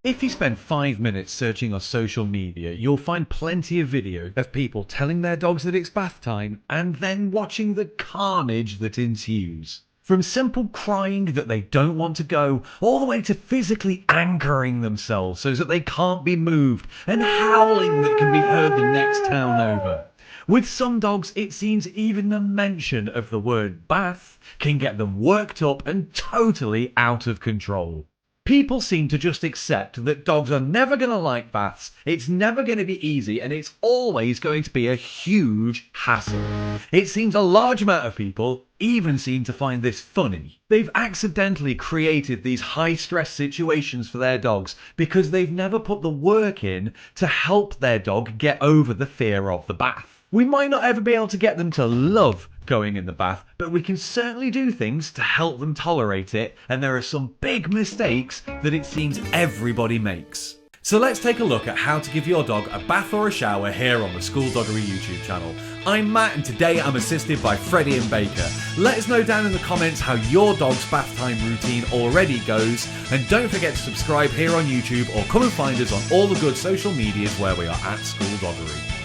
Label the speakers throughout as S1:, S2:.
S1: If you spend 5 minutes searching on social media, you'll find plenty of videos of people telling their dogs that it's bath time and then watching the carnage that ensues. From simple crying that they don't want to go, all the way to physically anchoring themselves so that they can't be moved and howling that can be heard the next town over. With some dogs, it seems even the mention of the word bath can get them worked up and totally out of control. People seem to just accept that dogs are never going to like baths, it's never going to be easy, and it's always going to be a huge hassle. It seems a large amount of people even seem to find this funny. They've accidentally created these high-stress situations for their dogs because they've never put the work in to help their dog get over the fear of the bath. We might not ever be able to get them to love going in the bath, but we can certainly do things to help them tolerate it, and there are some big mistakes that it seems everybody makes. So let's take a look at how to give your dog a bath or a shower here on the SkoolDoggery YouTube channel. I'm Matt, and today I'm assisted by Freddie and Baker. Let us know down in the comments how your dog's bath time routine already goes, and don't forget to subscribe here on YouTube or come and find us on all the good social medias where we are at SkoolDoggery.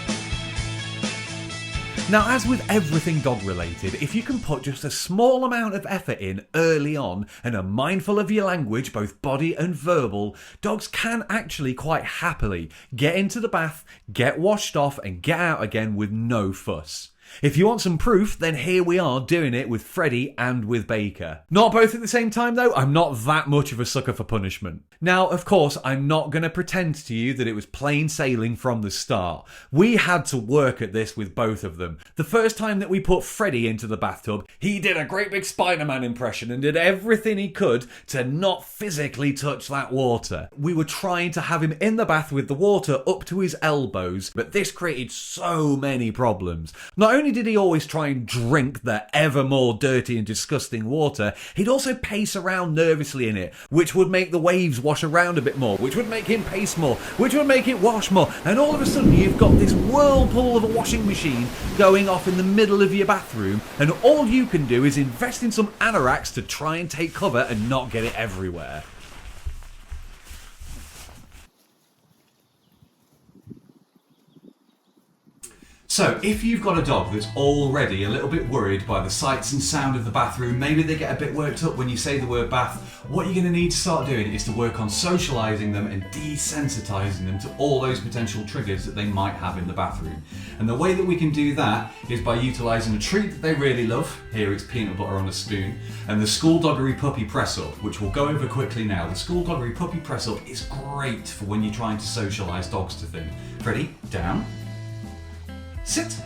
S1: Now, as with everything dog related, if you can put just a small amount of effort in early on and are mindful of your language, both body and verbal, dogs can actually quite happily get into the bath, get washed off and get out again with no fuss. If you want some proof, then here we are doing it with Freddie and with Baker. Not both at the same time though, I'm not that much of a sucker for punishment. Now, of course, I'm not going to pretend to you that it was plain sailing from the start. We had to work at this with both of them. The first time that we put Freddie into the bathtub, he did a great big Spider-Man impression and did everything he could to not physically touch that water. We were trying to have him in the bath with the water up to his elbows, but this created so many problems. Not only did he always try and drink the ever more dirty and disgusting water, he'd also pace around nervously in it, which would make the waves wash around a bit more, which would make him pace more, which would make it wash more, and all of a sudden you've got this whirlpool of a washing machine going off in the middle of your bathroom, and all you can do is invest in some anoraks to try and take cover and not get it everywhere. So, if you've got a dog that's already a little bit worried by the sights and sound of the bathroom, maybe they get a bit worked up when you say the word bath, what you're going to need to start doing is to work on socialising them and desensitizing them to all those potential triggers that they might have in the bathroom. And the way that we can do that is by utilising a treat that they really love, here it's peanut butter on a spoon, and the SkoolDoggery Puppy Press Up, which we'll go over quickly now. The SkoolDoggery Puppy Press Up is great for when you're trying to socialise dogs to things. Freddie, down. Sit,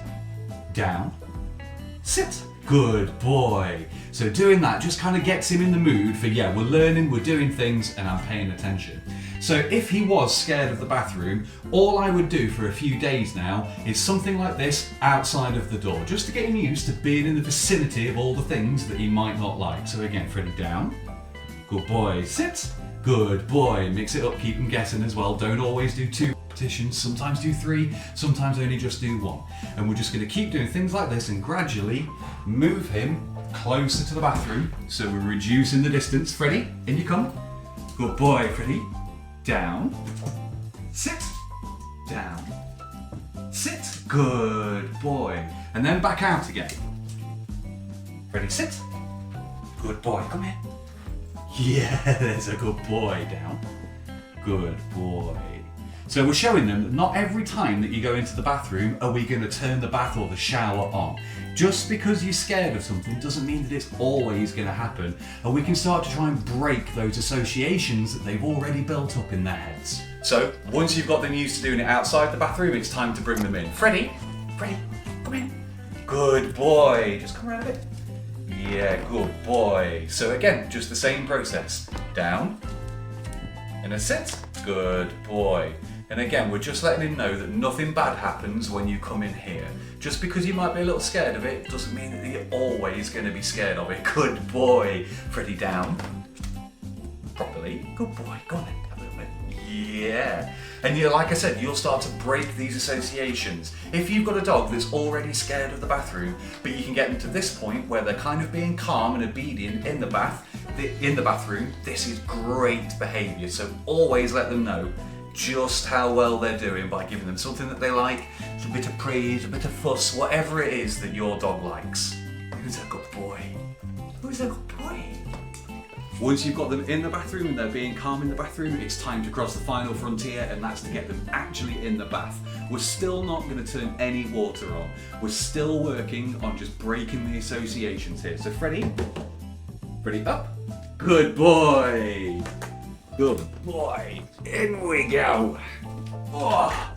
S1: down, sit. Good boy. So doing that just kind of gets him in the mood for, yeah, we're learning, we're doing things, and I'm paying attention. So if he was scared of the bathroom, all I would do for a few days now is something like this outside of the door, just to get him used to being in the vicinity of all the things that he might not like. So again, Freddie, down. Good boy. Sit. Good boy. Mix it up, keep him guessing as well. Don't always do 2 repetitions, sometimes do 3, sometimes only just do 1. And we're just going to keep doing things like this and gradually move him closer to the bathroom. So we're reducing the distance. Freddie, in you come. Good boy, Freddie. Down. Sit. Down. Sit. Good boy. And then back out again. Freddie, sit. Good boy, come here. Yeah, there's a good boy. Down. Good boy. So we're showing them that not every time that you go into the bathroom are we going to turn the bath or the shower on. Just because you're scared of something doesn't mean that it's always going to happen, and we can start to try and break those associations that they've already built up in their heads. So once you've got them used to doing it outside the bathroom, it's time to bring them in. Freddie, come in. Good boy. Just come around a bit. Yeah, good boy. So again, just the same process. Down, and a sit. Good boy. And again, we're just letting him know that nothing bad happens when you come in here. Just because you might be a little scared of it doesn't mean that you're always going to be scared of it. Good boy. Freddie, down. Properly. Good boy. Go on then. A little bit. Yeah. And you, like I said, you'll start to break these associations. If you've got a dog that's already scared of the bathroom, but you can get them to this point where they're kind of being calm and obedient in the bath, in the bathroom, this is great behaviour. So always let them know just how well they're doing by giving them something that they like, a bit of praise, a bit of fuss, whatever it is that your dog likes. Who's a good boy? Who's a good boy? Once you've got them in the bathroom and they're being calm in the bathroom, it's time to cross the final frontier, and that's to get them actually in the bath. We're still not going to turn any water on. We're still working on just breaking the associations here. So Freddie up. Good boy. Good boy. In we go. Oh.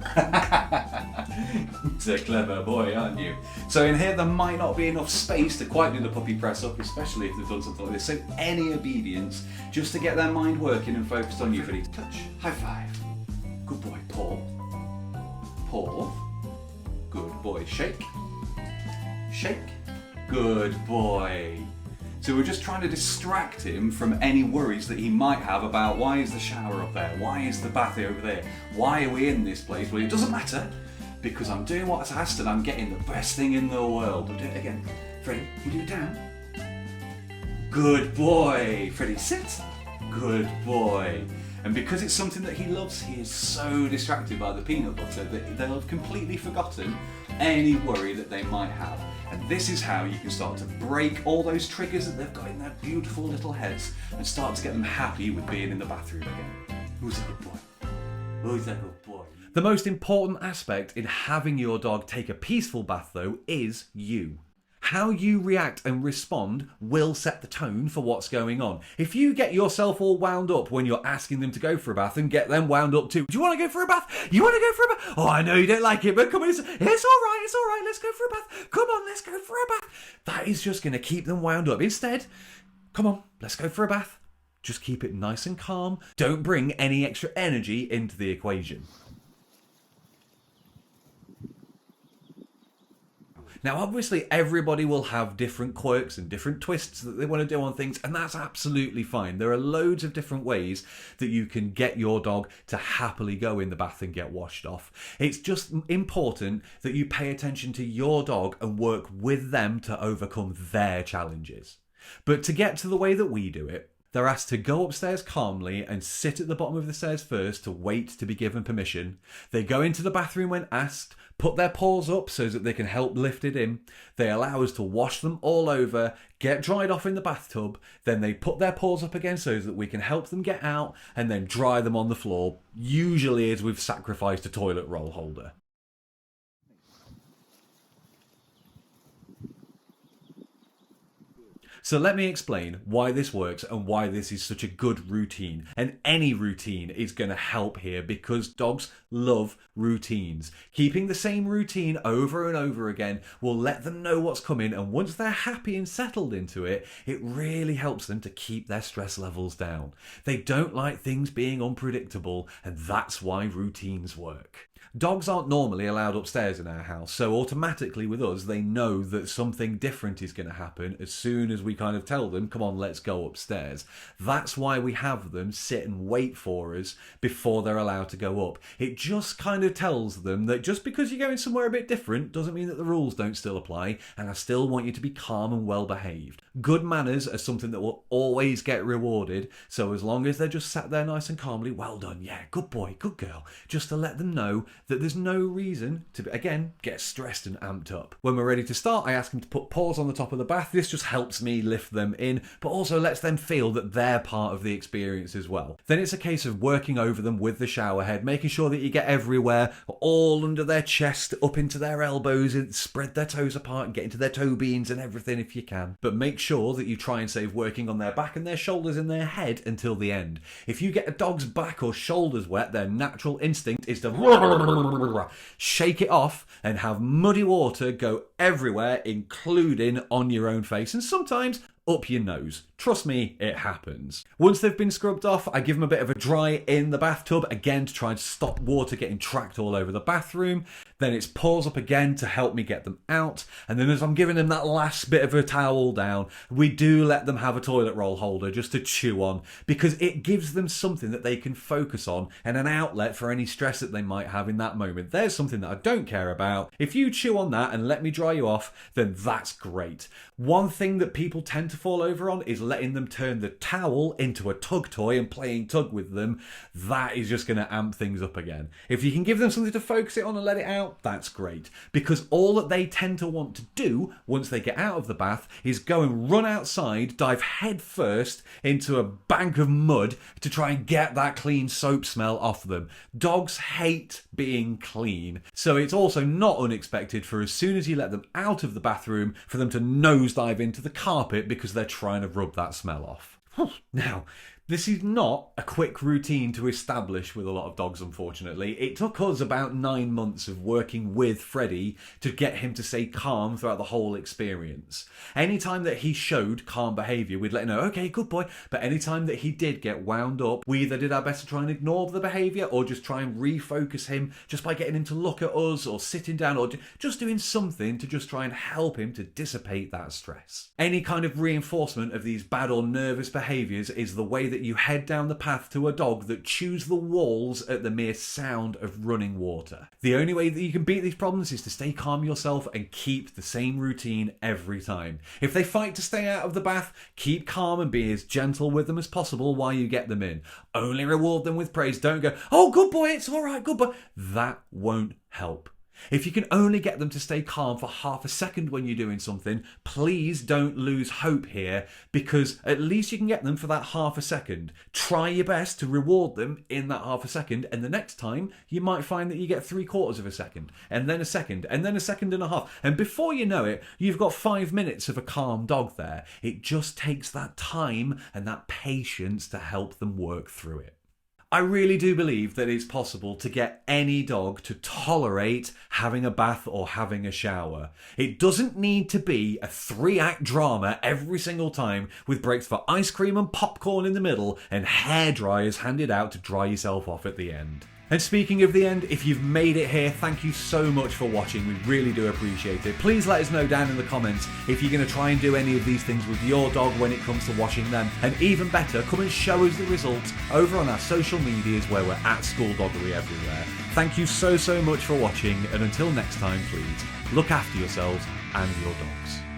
S1: It's a clever boy, aren't you? So in here there might not be enough space to quite do the puppy press up, especially if they've done something like this. So any obedience, just to get their mind working and focused on you. Freddie, touch, high five. Good boy, paw. Paw. Good boy, shake. Shake. Good boy. So we're just trying to distract him from any worries that he might have about why is the shower up there? Why is the bath over there? Why are we in this place? Well, it doesn't matter, because I'm doing what's asked and I'm getting the best thing in the world. We'll do it again. Freddie, you do it down. Good boy. Freddie, sit. Good boy. And because it's something that he loves, he is so distracted by the peanut butter that they'll have completely forgotten any worry that they might have. And this is how you can start to break all those triggers that they've got in their beautiful little heads and start to get them happy with being in the bathroom again. Who's a good boy? Who's a good boy? The most important aspect in having your dog take a peaceful bath, though, is you. How you react and respond will set the tone for what's going on. If you get yourself all wound up when you're asking them to go for a bath and get them wound up too, do you want to go for a bath? You want to go for a bath? Oh, I know you don't like it, but come on, it's all right, let's go for a bath. Come on, let's go for a bath. That is just going to keep them wound up. Instead, come on, let's go for a bath. Just keep it nice and calm. Don't bring any extra energy into the equation. Now, obviously, everybody will have different quirks and different twists that they want to do on things, and that's absolutely fine. There are loads of different ways that you can get your dog to happily go in the bath and get washed off. It's just important that you pay attention to your dog and work with them to overcome their challenges. But to get to the way that we do it, they're asked to go upstairs calmly and sit at the bottom of the stairs first to wait to be given permission. They go into the bathroom when asked, put their paws up so that they can help lift it in. They allow us to wash them all over, get dried off in the bathtub, then they put their paws up again so that we can help them get out and then dry them on the floor, usually as we've sacrificed a toilet roll holder. So let me explain why this works and why this is such a good routine. And any routine is going to help here because dogs love routines. Keeping the same routine over and over again will let them know what's coming, and once they're happy and settled into it, it really helps them to keep their stress levels down. They don't like things being unpredictable, and that's why routines work. Dogs aren't normally allowed upstairs in our house, so automatically with us, they know that something different is going to happen as soon as we kind of tell them, come on, let's go upstairs. That's why we have them sit and wait for us before they're allowed to go up. It just kind of tells them that just because you're going somewhere a bit different doesn't mean that the rules don't still apply, and I still want you to be calm and well behaved. Good manners are something that will always get rewarded, so as long as they're just sat there nice and calmly, well done, yeah, good boy, good girl, just to let them know that there's no reason to, again, get stressed and amped up. When we're ready to start, I ask them to put paws on the top of the bath. This just helps me lift them in, but also lets them feel that they're part of the experience as well. Then it's a case of working over them with the shower head, making sure that you get everywhere, all under their chest, up into their elbows, and spread their toes apart and get into their toe beans and everything if you can. But make sure that you try and save working on their back and their shoulders and their head until the end. If you get a dog's back or shoulders wet, their natural instinct is to shake it off and have muddy water go everywhere, including on your own face and sometimes up your nose. Trust me, it happens. Once they've been scrubbed off, I give them a bit of a dry in the bathtub, again to try and stop water getting tracked all over the bathroom. Then it's paws up again to help me get them out. And then as I'm giving them that last bit of a towel down, we do let them have a toilet roll holder just to chew on, because it gives them something that they can focus on and an outlet for any stress that they might have in that moment. There's something that I don't care about. If you chew on that and let me dry you off, then that's great. One thing that people tend to fall over on is letting them turn the towel into a tug toy and playing tug with them. That is just going to amp things up again. If you can give them something to focus it on and let it out, that's great. Because all that they tend to want to do once they get out of the bath is go and run outside, dive head first into a bank of mud to try and get that clean soap smell off them. Dogs hate being clean. So it's also not unexpected for as soon as you let them out of the bathroom for them to nosedive into the carpet because they're trying to rub that smell off. Now, this is not a quick routine to establish with a lot of dogs, unfortunately. It took us about 9 months of working with Freddie to get him to stay calm throughout the whole experience. Anytime that he showed calm behaviour, we'd let him know, okay, good boy. But anytime that he did get wound up, we either did our best to try and ignore the behaviour or just try and refocus him just by getting him to look at us or sitting down or just doing something to just try and help him to dissipate that stress. Any kind of reinforcement of these bad or nervous behaviours is the way that you head down the path to a dog that chews the walls at the mere sound of running water. The only way that you can beat these problems is to stay calm yourself and keep the same routine every time. If they fight to stay out of the bath, keep calm and be as gentle with them as possible while you get them in. Only reward them with praise. Don't go, oh, good boy, it's all right, good boy. That won't help. If you can only get them to stay calm for half a second when you're doing something, please don't lose hope here, because at least you can get them for that half a second. Try your best to reward them in that half a second, and the next time you might find that you get 3/4 of a second, and then a second, and then a second and a half. And before you know it, you've got 5 minutes of a calm dog there. It just takes that time and that patience to help them work through it. I really do believe that it's possible to get any dog to tolerate having a bath or having a shower. It doesn't need to be a 3-act drama every single time with breaks for ice cream and popcorn in the middle and hair dryers handed out to dry yourself off at the end. And speaking of the end, if you've made it here, thank you so much for watching. We really do appreciate it. Please let us know down in the comments if you're going to try and do any of these things with your dog when it comes to washing them. And even better, come and show us the results over on our social medias where we're at SkoolDoggery everywhere. Thank you so much for watching, and until next time, please look after yourselves and your dogs.